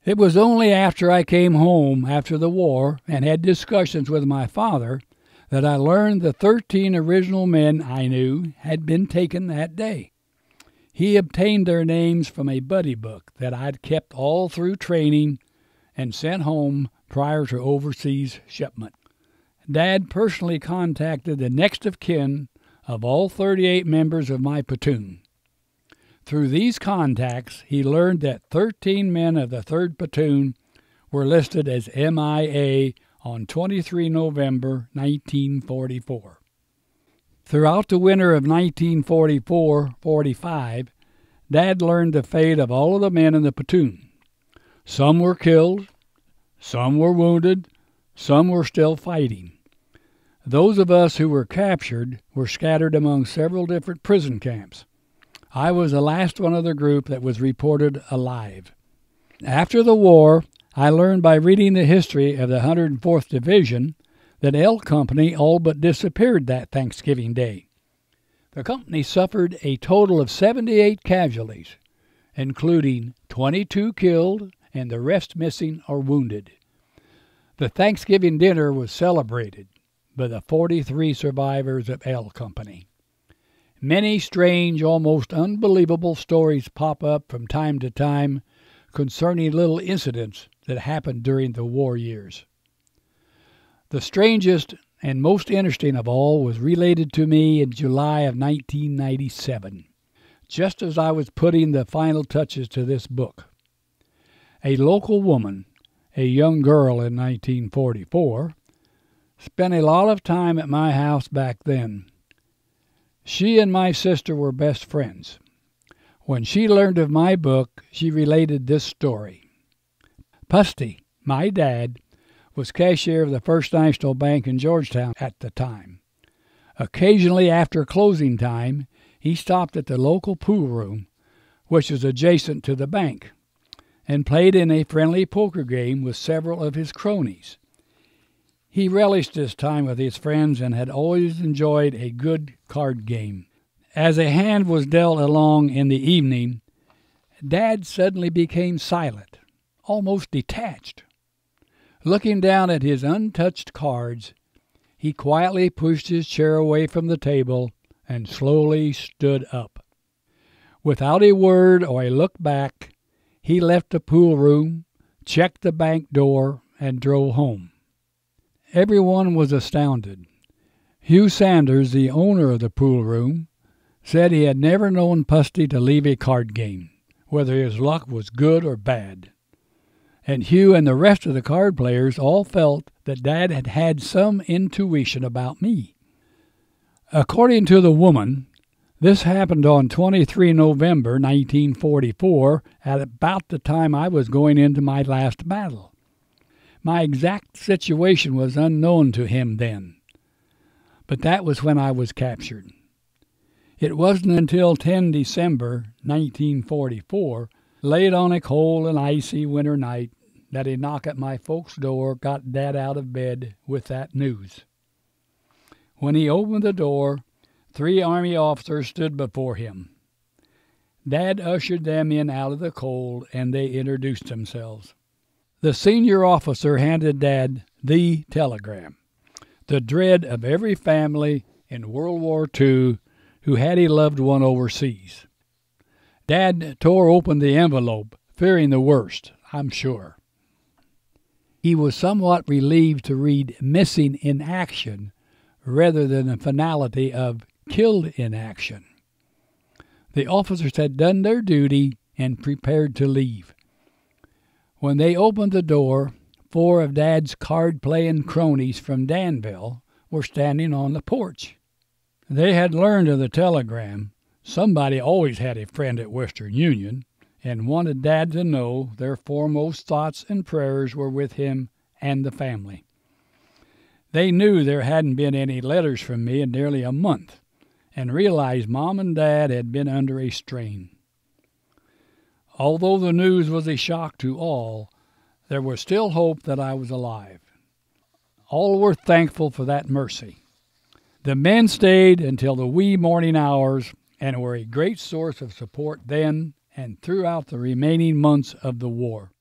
It was only after I came home after the war and had discussions with my father that I learned the 13 original men I knew had been taken that day. He obtained their names from a buddy book that I'd kept all through training and sent home prior to overseas shipment. Dad personally contacted the next of kin of all 38 members of my platoon. Through these contacts, he learned that 13 men of the 3rd Platoon were listed as MIA on 23 November 1944. Throughout the winter of 1944-45, Dad learned the fate of all of the men in the platoon. Some were killed, some were wounded, some were still fighting. Those of us who were captured were scattered among several different prison camps. I was the last one of the group that was reported alive. After the war, I learned by reading the history of the 104th Division that L Company all but disappeared that Thanksgiving Day. The company suffered a total of 78 casualties, including 22 killed and the rest missing or wounded. The Thanksgiving dinner was celebrated by the 43 survivors of L Company. Many strange, almost unbelievable stories pop up from time to time concerning little incidents that happened during the war years. The strangest and most interesting of all was related to me in July of 1997, just as I was putting the final touches to this book. A local woman, a young girl in 1944, spent a lot of time at my house back then. She and my sister were best friends. When she learned of my book, she related this story. Pusty, my dad, was cashier of the First National Bank in Georgetown at the time. Occasionally after closing time, he stopped at the local pool room, which is adjacent to the bank, and played in a friendly poker game with several of his cronies. He relished his time with his friends and had always enjoyed a good card game. As a hand was dealt along in the evening, Dad suddenly became silent, almost detached. Looking down at his untouched cards, he quietly pushed his chair away from the table and slowly stood up. Without a word or a look back, he left the pool room, checked the bank door, and drove home. Everyone was astounded. Hugh Sanders, the owner of the pool room, said he had never known Pusty to leave a card game, whether his luck was good or bad. And Hugh and the rest of the card players all felt that Dad had had some intuition about me. According to the woman, this happened on 23 November 1944 at about the time I was going into my last battle. My exact situation was unknown to him then, but that was when I was captured. It wasn't until 10 December 1944, late on a cold and icy winter night, that a knock at my folks' door got Dad out of bed with that news. When he opened the door, 3 Army officers stood before him. Dad ushered them in out of the cold, and they introduced themselves. The senior officer handed Dad the telegram, the dread of every family in World War II who had a loved one overseas. Dad tore open the envelope, fearing the worst, I'm sure. He was somewhat relieved to read "missing in action" rather than the finality of "killed in action." The officers had done their duty and prepared to leave. When they opened the door, 4 of Dad's card-playing cronies from Danville were standing on the porch. They had learned of the telegram. Somebody always had a friend at Western Union, and wanted Dad to know their foremost thoughts and prayers were with him and the family. They knew there hadn't been any letters from me in nearly a month, and realized Mom and Dad had been under a strain. Although the news was a shock to all, there was still hope that I was alive. All were thankful for that mercy. The men stayed until the wee morning hours and were a great source of support then and throughout the remaining months of the war.